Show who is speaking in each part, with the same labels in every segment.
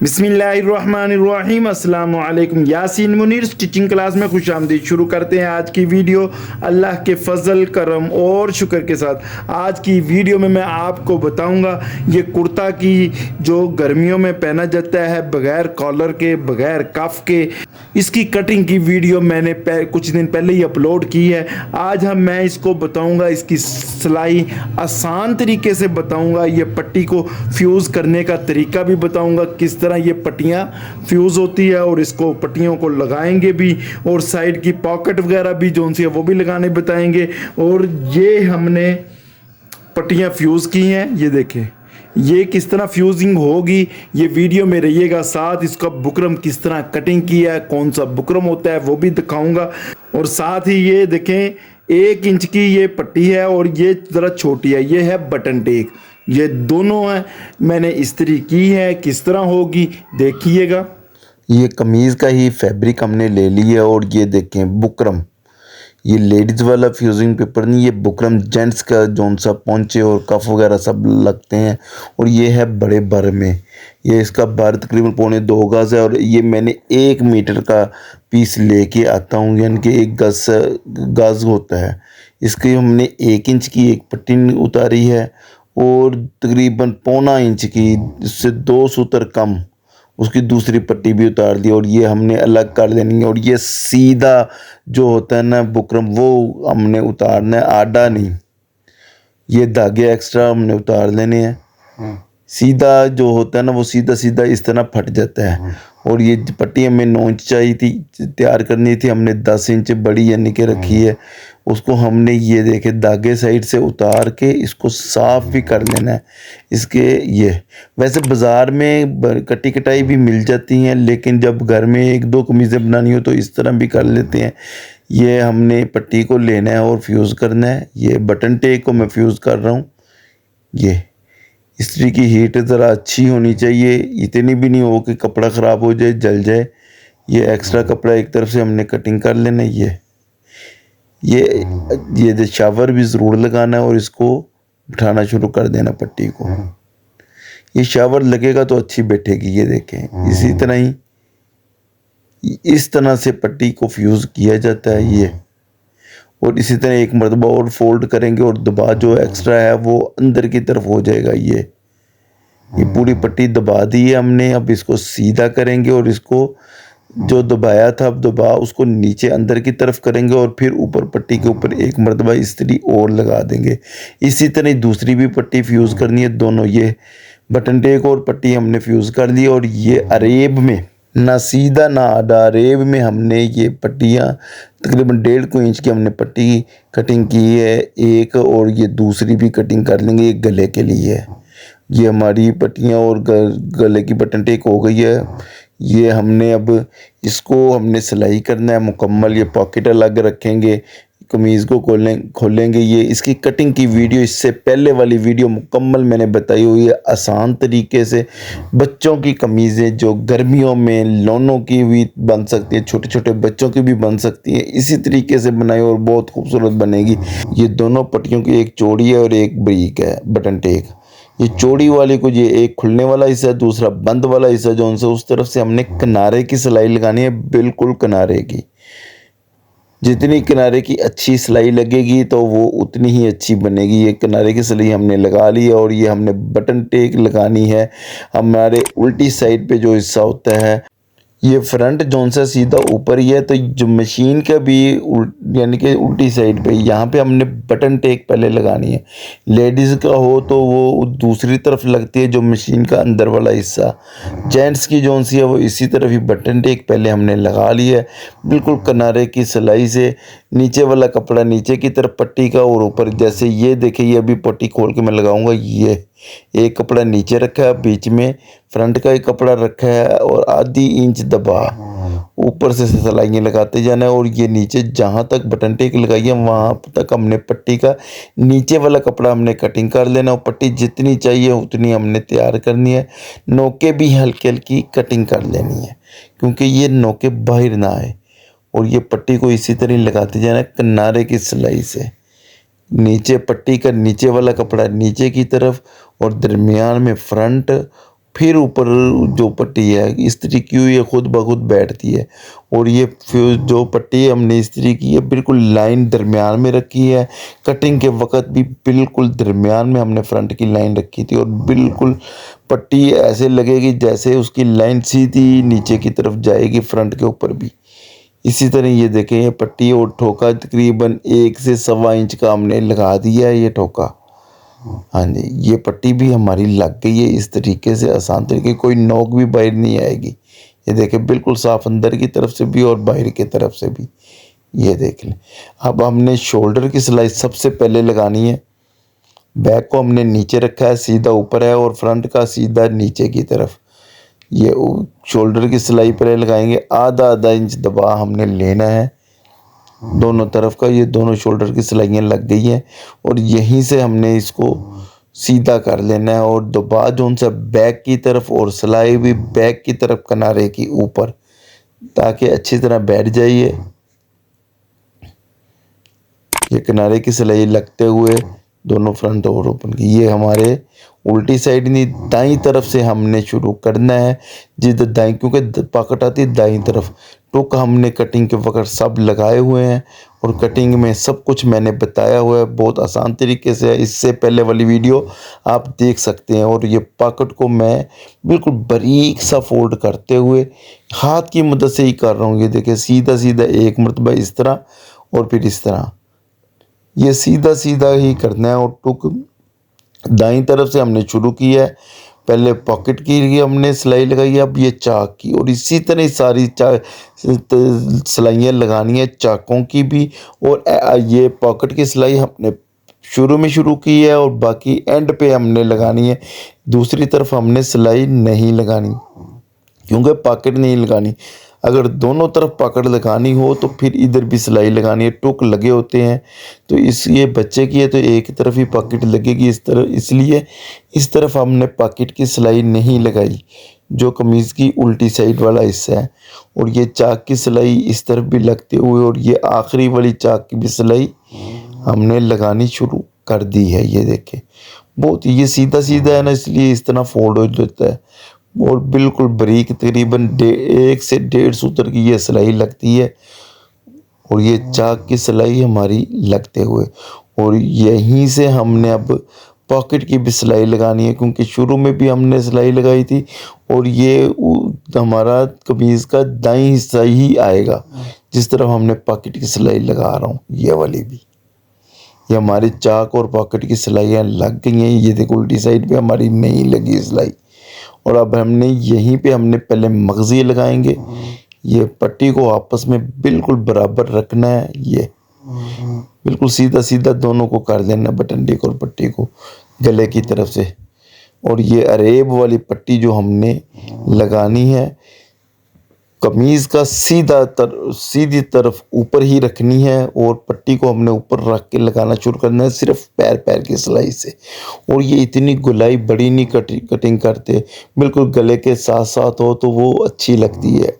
Speaker 1: बिस्मिल्लाहिर्रहमानिर्रहीम अस्सलाम वालेकुम। यासीन मुनीर स्टिचिंग क्लास में खुशामदीद। शुरू करते हैं आज की वीडियो अल्लाह के फजल करम और शुक्र के साथ। आज की वीडियो में मैं आपको बताऊंगा ये कुर्ता की जो गर्मियों में पहना जाता है बगैर कॉलर के बगैर कफ के, इसकी कटिंग की वीडियो मैंने कुछ दिन पहले ही अपलोड की है। आज मैं इसको बताऊंगा, इसकी सिलाई आसान तरीके से बताऊंगा, ये पट्टी को फ्यूज़ करने का तरीका भी बताऊंगा, किस तरह ये पट्टियाँ फ्यूज़ होती है और इसको पट्टियों को लगाएंगे भी, और साइड की पॉकेट वगैरह भी जो सी है वो भी लगाने बताएंगे। और ये हमने पट्टियाँ फ्यूज़ की हैं, ये देखें ये किस तरह फ्यूजिंग होगी, ये वीडियो में रहिएगा साथ। इसका बुकरम किस तरह कटिंग किया है, कौन सा बुकरम होता है वो भी दिखाऊंगा। और साथ ही ये देखें 1 इंच की ये पट्टी है और ये ज़रा छोटी है, ये है बटन टेक। ये दोनों है मैंने इस्त्री की है, किस तरह होगी देखिएगा।
Speaker 2: ये कमीज़ का ही फैब्रिक हमने ले लिया और ये देखें बुकरम, ये लेडीज़ वाला फ्यूजिंग पेपर नहीं, ये बुकरम जेंट्स का जौन सा पौंचे और कफ वगैरह सब लगते हैं। और ये है बड़े बर में, ये इसका बर तकरीबन 2.25 गज़ है और ये मैंने 1 मीटर का पीस लेके आता हूँ, यानी कि 1 गज़ होता है। इसके हमने 1 इंच की एक पट्टी उतारी है और तकरीबन 1.25 इंच की, इससे 2 सूतर कम उसकी दूसरी पट्टी भी उतार दी और ये हमने अलग कर देनी है। और ये सीधा जो होता है ना बुकरम वो हमने उतारना है, आडा नहीं। ये धागे एक्स्ट्रा हमने उतार लेने हैं। सीधा जो होता है ना वो सीधा सीधा इस तरह फट जाता है। और ये पट्टी हमें 9 इंच चाहिए थी, तैयार करनी थी, हमने 10 इंच बड़ी यानी कि रखी है। उसको हमने ये देखे धागे साइड से उतार के इसको साफ़ भी कर लेना है। इसके ये वैसे बाज़ार में कटी कटाई भी मिल जाती हैं, लेकिन जब घर में 1-2 कमीज़ें बनानी हो तो इस तरह भी कर लेते हैं। ये हमने पट्टी को लेना है और फ्यूज़ करना है। ये बटन टेक को मैं फ्यूज़ कर रहा हूँ। ये इस्त्री की हीट ज़रा अच्छी होनी चाहिए, इतनी भी नहीं हो कि कपड़ा ख़राब हो जाए, जल जाए। ये एक्स्ट्रा कपड़ा एक तरफ से हमने कटिंग कर लेना है। ये शावर भी ज़रूर लगाना है और इसको उठाना शुरू कर देना पट्टी को। ये शावर लगेगा तो अच्छी बैठेगी। ये देखें इसी तरह ही इस तरह से पट्टी को फ्यूज़ किया जाता है ये। और इसी तरह एक मरतबा और फोल्ड करेंगे और दबा जो एक्स्ट्रा है वो अंदर की तरफ हो जाएगा। ये पूरी पट्टी दबा दी है हमने। अब इसको सीधा करेंगे और इसको जो दबाया था अब दबा उसको नीचे अंदर की तरफ करेंगे और फिर ऊपर पट्टी के ऊपर एक मरतबा इस्त्री और लगा देंगे। इसी तरह दूसरी भी पट्टी फ्यूज़ करनी है। दोनों ये बटन टेक और पट्टी हमने फ्यूज़ कर दी। और ये अरेब में ना सीधा ना आधा, अरेब में हमने ये पट्टियाँ तकरीबन 1.5 इंच की हमने पट्टी कटिंग की है एक, और ये दूसरी भी कटिंग कर लेंगे, ये गले के लिए है। ये हमारी पट्टियाँ और गले की बटन टेक हो गई है। ये हमने अब इसको हमने सिलाई करना है मुकम्मल। ये पॉकेट अलग रखेंगे, कमीज़ को खोलेंगे। ये इसकी कटिंग की वीडियो इससे पहले वाली वीडियो मुकम्मल मैंने बताई हुई है आसान तरीके से। बच्चों की कमीज़ें जो गर्मियों में लोनों की भी बन सकती है, छोटे छोटे बच्चों की भी बन सकती है, इसी तरीके से बनाई और बहुत खूबसूरत बनेगी। ये दोनों पट्टियों की एक चौड़ी है और एक बारीक है बटन टेक। ये चौड़ी वाली को ये एक खुलने वाला हिस्सा है, दूसरा बंद वाला हिस्सा जो उनसे उस तरफ से हमने किनारे की सिलाई लगानी है, बिल्कुल किनारे की। जितनी किनारे की अच्छी सिलाई लगेगी तो वो उतनी ही अच्छी बनेगी। ये किनारे की सिलाई हमने लगा ली है और ये हमने बटन टेक लगानी है हमारे उल्टी साइड पे जो हिस्सा होता है। ये फ्रंट जोन सा सीधा ऊपर ही है, तो जो मशीन का भी यानी कि उल्टी साइड पे यहाँ पे हमने बटन टेक पहले लगानी है। लेडीज़ का हो तो वो दूसरी तरफ लगती है जो मशीन का अंदर वाला हिस्सा। जेंट्स की जोन सी है वो इसी तरफ ही बटन टेक पहले हमने लगा लिया है बिल्कुल किनारे की सिलाई से। नीचे वाला कपड़ा नीचे की तरफ पट्टी का और ऊपर, जैसे ये देखिए ये अभी पट्टी खोल के मैं लगाऊंगा। ये एक कपड़ा नीचे रखा है, बीच में फ्रंट का एक कपड़ा रखा है और आधी इंच दबा ऊपर से सिलाइयाँ लगाते जाना है। और ये नीचे जहाँ तक बटन टेक लगाई है वहाँ तक हमने पट्टी का नीचे वाला कपड़ा हमने कटिंग कर लेना और पट्टी जितनी चाहिए उतनी हमने तैयार करनी है। नोके भी हल्की हल्की कटिंग कर लेनी है क्योंकि ये नोके बाहर ना आए। और ये पट्टी को इसी तरह लगाते जाना है किनारे की सिलाई से। नीचे पट्टी का नीचे वाला कपड़ा नीचे की तरफ और दरमियान में फ्रंट फिर ऊपर जो पट्टी है इस्त्री की हुई है खुद ब खुद बैठती है। और ये फिर जो पट्टी हमने इस्त्री की है बिल्कुल लाइन दरमियान में रखी है। कटिंग के वक्त भी बिल्कुल दरमियान में हमने फ्रंट की लाइन रखी थी और बिल्कुल पट्टी ऐसे लगेगी जैसे उसकी लाइन सीधी नीचे की तरफ जाएगी फ्रंट के ऊपर भी। इसी तरह ये देखें ये पट्टी और ठोका तकरीबन 1 से 1.25 इंच का हमने लगा दिया है ये ठोका। हाँ जी, ये पट्टी भी हमारी लग गई है इस तरीके से, आसान तरीके, कोई नोक भी बाहर नहीं आएगी। ये देखें बिल्कुल साफ अंदर की तरफ से भी और बाहर की तरफ से भी। ये देख लें। अब हमने शोल्डर की सिलाई सबसे पहले लगानी है। बैक को हमने नीचे रखा है, सीधा ऊपर है, और फ्रंट का सीधा नीचे की तरफ। ये शोल्डर की सिलाई पहले लगाएंगे। आधा इंच दबा हमने लेना है दोनों तरफ का। ये दोनों शोल्डर की सिलाइयाँ लग गई हैं और यहीं से हमने इसको सीधा कर लेना है और दबा जो सा बैक की तरफ, और सिलाई भी बैक की तरफ किनारे की ऊपर, ताकि अच्छी तरह बैठ जाइए। ये किनारे की सिलाई लगते हुए दोनों फ्रंट और ओपन की। ये हमारे उल्टी साइड नहीं, दाईं तरफ से हमने शुरू करना है। जिधर दाईं, क्योंकि पॉकेट आती है दाईं तरफ। टुक हमने कटिंग के वक्त सब लगाए हुए हैं और कटिंग में सब कुछ मैंने बताया हुआ है, बहुत आसान तरीके से। इससे पहले वाली वीडियो आप देख सकते हैं। और ये पॉकेट को मैं बिल्कुल बारीक सा फोल्ड करते हुए हाथ की मदद से ही कर रहा हूँ। ये देखिए सीधा सीधा एक मरतबा इस तरह और फिर इस तरह, ये सीधा सीधा ही करना है। और टुक दाईं तरफ से हमने शुरू किया है। पहले पॉकेट की हमने सिलाई लगाई है, अब ये चाक की, और इसी तरह सारी सिलाइयाँ लगानी है चाकों की भी। और ये पॉकेट की सिलाई हमने शुरू में शुरू की है और बाकी एंड पे हमने लगानी है। दूसरी तरफ हमने सिलाई नहीं लगानी, क्योंकि पॉकेट नहीं लगानी। अगर दोनों तरफ पकड़ लगानी हो तो फिर इधर भी सिलाई लगानी है। टुक लगे होते हैं तो ये बच्चे की है तो एक तरफ ही पॉकेट लगेगी इस तरफ, इसलिए इस तरफ हमने पॉकेट की सिलाई नहीं लगाई, जो कमीज़ की उल्टी साइड वाला हिस्सा है। और ये चाक की सिलाई इस तरफ भी लगते हुए, और ये आखिरी वाली चाक की भी सिलाई हमने लगानी शुरू कर दी है। ये देखें बहुत ये सीधा सीधा है ना, इसलिए इस तरह फोल्ड हो जाता है। और बिल्कुल बारीक तकरीबन 1 से 1.5 सूत्र की ये सिलाई लगती है। और ये चाक की सिलाई हमारी लगते हुए, और यहीं से हमने अब पॉकेट की भी सिलाई लगानी है, क्योंकि शुरू में भी हमने सिलाई लगाई थी। और ये हमारा कमीज़ का दाईं हिस्सा ही आएगा, जिस तरफ हमने पॉकेट की सिलाई लगा रहा हूँ। ये वाली भी, ये हमारी चाक और पॉकेट की सिलाइयाँ लग गई हैं। ये देखो उल्टी साइड पे हमारी नहीं लगी सिलाई। और अब हमने यहीं पे हमने पहले मगज़ी लगाएंगे। ये पट्टी को आपस में बिल्कुल बराबर रखना है। ये बिल्कुल सीधा सीधा दोनों को कर देना, बटन टिक और पट्टी को गले की तरफ से। और ये अरेब वाली पट्टी जो हमने लगानी है, कमीज़ का सीधी तरफ ऊपर ही रखनी है, और पट्टी को हमने ऊपर रख के लगाना शुरू करना है, सिर्फ पैर की सिलाई से। और ये इतनी गुलाई बड़ी नहीं कटिंग करते, बिल्कुल गले के साथ साथ हो तो वो अच्छी लगती है।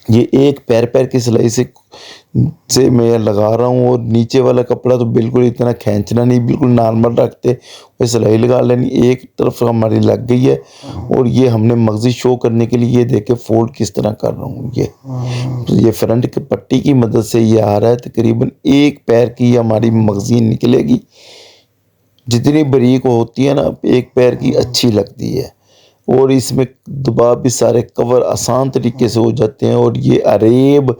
Speaker 2: ये एक पैर की सिलाई से मैं लगा रहा हूँ। और नीचे वाला कपड़ा तो बिल्कुल इतना खींचना नहीं, बिल्कुल नॉर्मल रखते हुए सिलाई लगा लेनी। एक तरफ हमारी लग गई है, और ये हमने मगज़ी शो करने के लिए ये देखे फोल्ड किस तरह कर रहा हूँ। ये फ्रंट की पट्टी की मदद से ये आ रहा है। तकरीबन एक पैर की हमारी मगज़ी निकलेगी। जितनी बारीक होती है ना एक पैर की, अच्छी लगती है। और इसमें दबाव भी सारे कवर आसान तरीके से हो जाते हैं। और ये अरेब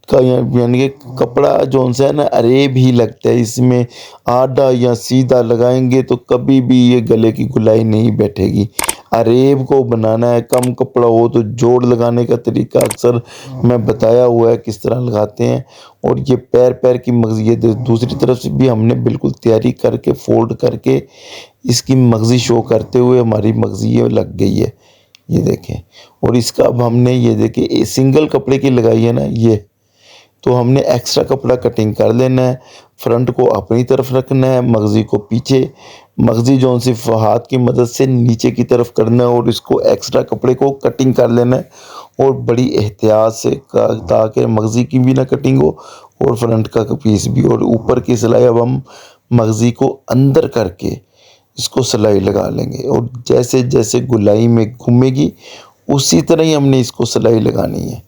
Speaker 2: का यानी कि कपड़ा जो सा है ना अरेब ही लगता है। इसमें आधा या सीधा लगाएंगे तो कभी भी ये गले की गुलाई नहीं बैठेगी। अरेब को बनाना है, कम कपड़ा हो तो जोड़ लगाने का तरीका अक्सर मैं बताया हुआ है किस तरह लगाते हैं। और ये पैर की मगज़ी, ये दूसरी तरफ से भी हमने बिल्कुल तैयारी करके फोल्ड करके इसकी मगज़ी शो करते हुए हमारी मगज़ी ये लग गई है। ये देखें। और इसका अब हमने ये देखें सिंगल कपड़े की लगाई है ना, ये तो हमने एक्स्ट्रा कपड़ा कटिंग कर लेना है। फ्रंट को अपनी तरफ रखना है, मगज़ी को पीछे, मगज़ी जो सिर्फ हाथ की मदद से नीचे की तरफ करना है, और इसको एक्स्ट्रा कपड़े को कटिंग कर लेना है। और बड़ी एहतियात से, ताकि मगज़ी की भी ना कटिंग हो और फ्रंट का पीस भी। और ऊपर की सिलाई अब हम मगज़ी को अंदर करके इसको सिलाई लगा लेंगे और जैसे जैसे गोलाई में घूमेगी उसी तरह ही हमने इसको सिलाई लगानी है।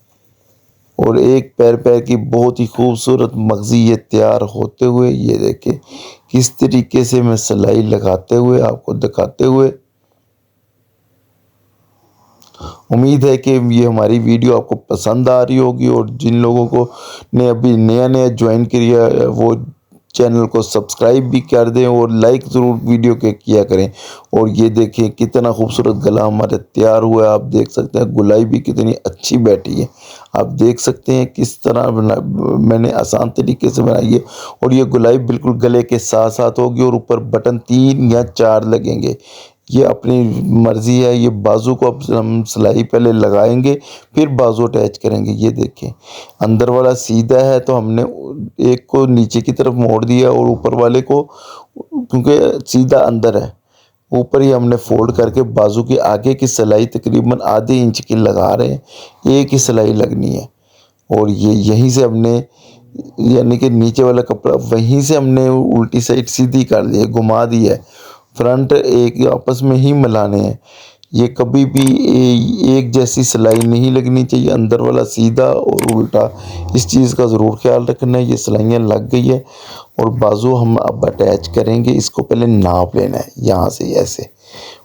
Speaker 2: और एक पैर पैर की बहुत ही खूबसूरत मगज़ी ये तैयार होते हुए ये देखें किस तरीके से मैं सिलाई लगाते हुए आपको दिखाते हुए। उम्मीद है कि ये हमारी वीडियो आपको पसंद आ रही होगी और जिन लोगों को ने अभी नया नया ज्वाइन किया है वो चैनल को सब्सक्राइब भी कर दें और लाइक ज़रूर वीडियो के किया करें। और ये देखें कितना खूबसूरत गला हमारा तैयार हुआ है। आप देख सकते हैं गुलाई भी कितनी अच्छी बैठी है। आप देख सकते हैं किस तरह मैंने आसान तरीके से बनाई है। और ये गुलाई बिल्कुल गले के साथ साथ होगी और ऊपर बटन 3 या 4 लगेंगे, ये अपनी मर्ज़ी है। ये बाजू को अब हम सिलाई पहले लगाएंगे फिर बाजू अटैच करेंगे। ये देखें अंदर वाला सीधा है तो हमने एक को नीचे की तरफ मोड़ दिया और ऊपर वाले को, क्योंकि सीधा अंदर है, ऊपर ही हमने फोल्ड करके बाजू की आगे की सिलाई तकरीबन आधे इंच की लगा रहे हैं। एक ही सिलाई लगनी है और ये यहीं से हमने यानी कि नीचे वाला कपड़ा वहीं से हमने उल्टी साइड सीधी कर दी है, घुमा दी है। फ्रंट एक आपस में ही मिलाने हैं। ये कभी भी एक जैसी सिलाई नहीं लगनी चाहिए, अंदर वाला सीधा और उल्टा, इस चीज़ का ज़रूर ख्याल रखना है। ये सिलाइयाँ लग गई है और बाजू हम अब अटैच करेंगे। इसको पहले नाप लेना है यहाँ से ऐसे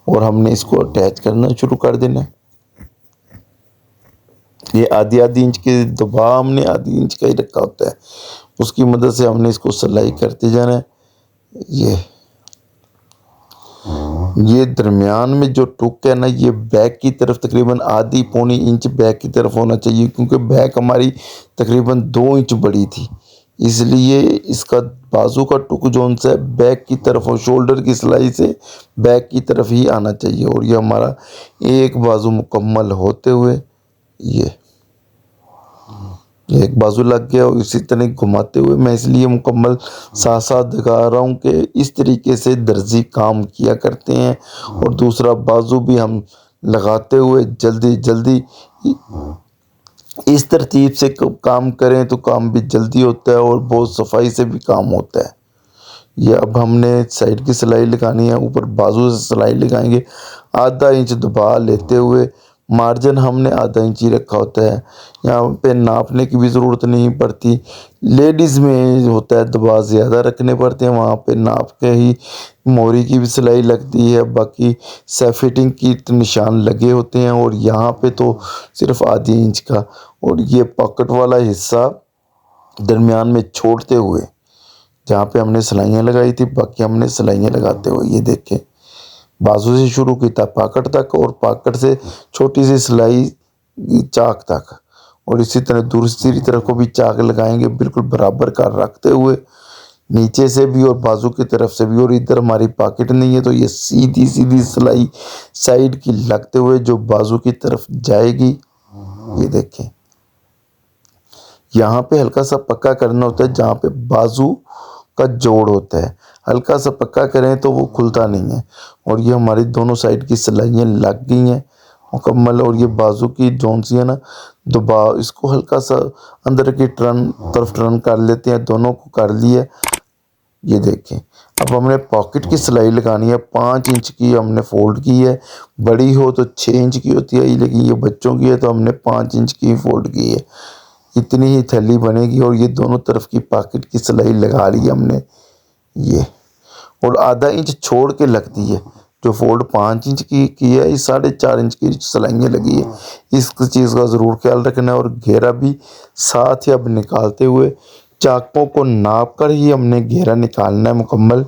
Speaker 2: और हमने इसको अटैच करना शुरू कर देना है। ये आधी इंच के दबा हमने आधी इंच का ही रखा होता है, उसकी मदद से हमने इसको सिलाई करते जाना है। ये दरमियान में जो टुक है ना, ये बैक की तरफ तकरीबन आधी पौनी इंच बैक की तरफ होना चाहिए, क्योंकि बैक हमारी तकरीबन 2 इंच बड़ी थी, इसलिए इसका बाजू का टुक जोन सा बैक की तरफ और शोल्डर की सिलाई से बैक की तरफ ही आना चाहिए। और ये हमारा एक बाजू मुकम्मल होते हुए ये एक बाजू लग गया और इसी तरह घुमाते हुए मैं इसलिए मुकम्मल साथ साथ दिखा रहा हूँ कि इस तरीके से दर्जी काम किया करते हैं। और दूसरा बाजू भी हम लगाते हुए जल्दी जल्दी इस तरतीब से काम करें तो काम भी जल्दी होता है और बहुत सफाई से भी काम होता है। ये अब हमने साइड की सिलाई लगानी है, ऊपर बाजू से सिलाई लगाएंगे। आधा इंच दबा लेते हुए मार्जिन हमने आधा इंच ही रखा होता है, यहाँ पे नापने की भी ज़रूरत नहीं पड़ती। लेडीज़ में होता है दबा ज़्यादा रखने पड़ते हैं, वहाँ पे नाप के ही मोरी की भी सिलाई लगती है, बाकी फिटिंग की तो निशान लगे होते हैं। और यहाँ पे तो सिर्फ आधी इंच का। और ये पॉकेट वाला हिस्सा दरमियान में छोड़ते हुए जहाँ पे हमने सिलाइयाँ लगाई थी, बाकी हमने सिलाइयाँ लगाते हुए ये देखें बाजू से शुरू की था पॉकेट तक और पॉकेट से छोटी सी सिलाई चाक तक, और इसी तरह दूसरी तरफ को भी चाक लगाएंगे बिल्कुल बराबर कर रखते हुए नीचे से भी और बाजू की तरफ से भी। और इधर हमारी पॉकेट नहीं है तो ये सीधी सीधी सिलाई साइड की लगते हुए जो बाजू की तरफ जाएगी। ये देखें यहाँ पे हल्का सा पक्का करना होता है, जहाँ पे बाजू का जोड़ होता है हल्का सा पक्का करें तो वो खुलता नहीं है। और ये हमारी दोनों साइड की सिलाइयाँ लग गई हैं मुकम्मल। और ये बाजू की जोन सी है ना दबाव, इसको हल्का सा अंदर की तरफ टर्न कर लेते हैं, दोनों को कर लिया। ये देखें अब हमने पॉकेट की सिलाई लगानी है, 5 इंच की हमने फोल्ड की है, बड़ी हो तो 6 इंच की होती है, लेकिन ये बच्चों की है तो हमने 5 इंच की फोल्ड की है। इतनी ही थैली बनेगी और ये दोनों तरफ की पॉकेट की सिलाई लगा ली हमने ये। और आधा इंच छोड़ के लगती है, जो फोल्ड 5 इंच की है, इस 4.5 इंच की सिलाइयाँ लगी है। इस चीज़ का ज़रूर ख्याल रखना है। और घेरा भी साथ ही अब निकालते हुए चाकों को नाप कर ही हमने घेरा निकालना है मुकम्मल।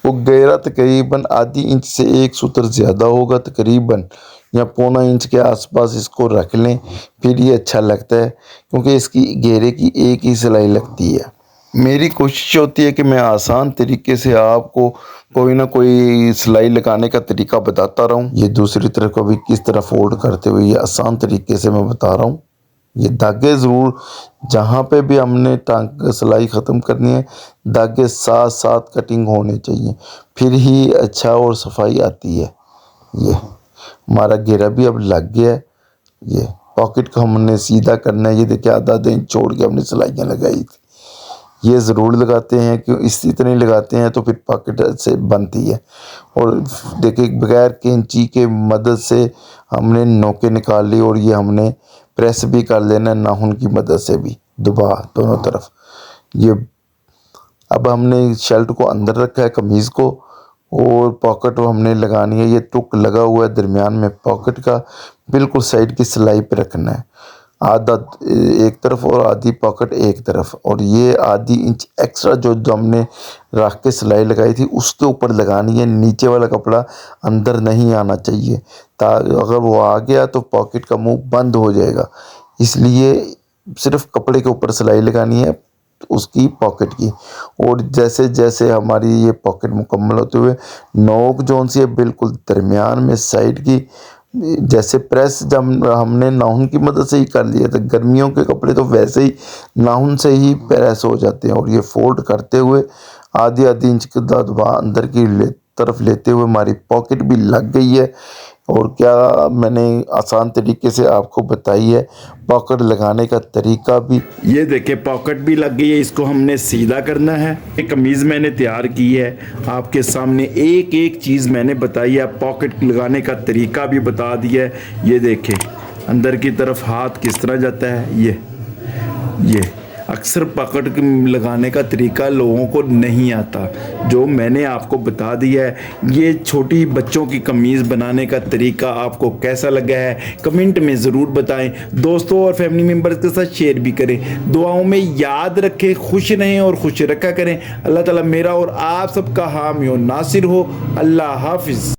Speaker 2: वो घेरा तकरीबन आधी इंच से 1 सूत्र ज़्यादा होगा, तकरीबन या पौना इंच के आसपास इसको रख लें, फिर ये अच्छा लगता है, क्योंकि इसकी घेरे की एक ही सिलाई लगती है। मेरी कोशिश होती है कि मैं आसान तरीके से आपको कोई ना कोई सिलाई लगाने का तरीका बताता रहूं। ये दूसरी तरफ को भी किस तरह फोल्ड करते हुए ये आसान तरीके से मैं बता रहा हूँ। ये धागे ज़रूर जहाँ पे भी हमने टांग सिलाई ख़त्म करनी है, धागे साथ साथ कटिंग होने चाहिए, फिर ही अच्छा और सफाई आती है। ये हमारा घेरा भी अब लग गया है। ये पॉकेट को हमने सीधा करना है। ये देखिए आधा इंच छोड़ के हमने सिलाइयाँ लगाई थी। ये ज़रूर लगाते हैं, क्यों इसी तरह लगाते हैं तो फिर पॉकेट से बनती है। और देखिए बगैर कैंची के मदद से हमने नोके निकाल ली और ये हमने प्रेस भी कर लेना नाखून की मदद से भी दबा दोनों तरफ। ये अब हमने शर्ट को अंदर रखा है कमीज़ को, और पॉकेट हमने लगानी है। ये टुक लगा हुआ है दरमियान में पॉकेट का, बिल्कुल साइड की सिलाई पे रखना है, आधा एक तरफ और आधी पॉकेट एक तरफ। और ये आधी इंच एक्स्ट्रा जो हमने रख के सिलाई लगाई थी उसके ऊपर लगानी है। नीचे वाला कपड़ा अंदर नहीं आना चाहिए, अगर वो आ गया तो पॉकेट का मुंह बंद हो जाएगा। इसलिए सिर्फ कपड़े के ऊपर सिलाई लगानी है उसकी पॉकेट की। और जैसे जैसे हमारी ये पॉकेट मुकम्मल होते हुए नोक जोन सी है बिल्कुल दरमियान में साइड की, जैसे प्रेस जब हमने नाखून की मदद से ही कर लिया था। गर्मियों के कपड़े तो वैसे ही नाखून से ही प्रेस हो जाते हैं। और ये फोल्ड करते हुए आधी आधी इंच का दबा अंदर की तरफ लेते हुए हमारी पॉकेट भी लग गई है। और क्या मैंने आसान तरीके से आपको बताई है पॉकेट लगाने का तरीका भी।
Speaker 1: ये देखें पॉकेट भी लग गई है, इसको हमने सीधा करना है। ये कमीज़ मैंने तैयार की है आपके सामने, एक एक चीज़ मैंने बताई है, पॉकेट लगाने का तरीका भी बता दिया है। ये देखें अंदर की तरफ हाथ किस तरह जाता है। ये अक्सर पॉकेट लगाने का तरीका लोगों को नहीं आता, जो मैंने आपको बता दिया है। ये छोटी बच्चों की कमीज़ बनाने का तरीका आपको कैसा लगा है कमेंट में ज़रूर बताएं। दोस्तों और फैमिली मेम्बर्स के साथ शेयर भी करें। दुआओं में याद रखें, खुश रहें और खुश रखा करें। अल्लाह ताला मेरा और आप सबका हामी और नासिर हो। अल्लाह हाफिज़।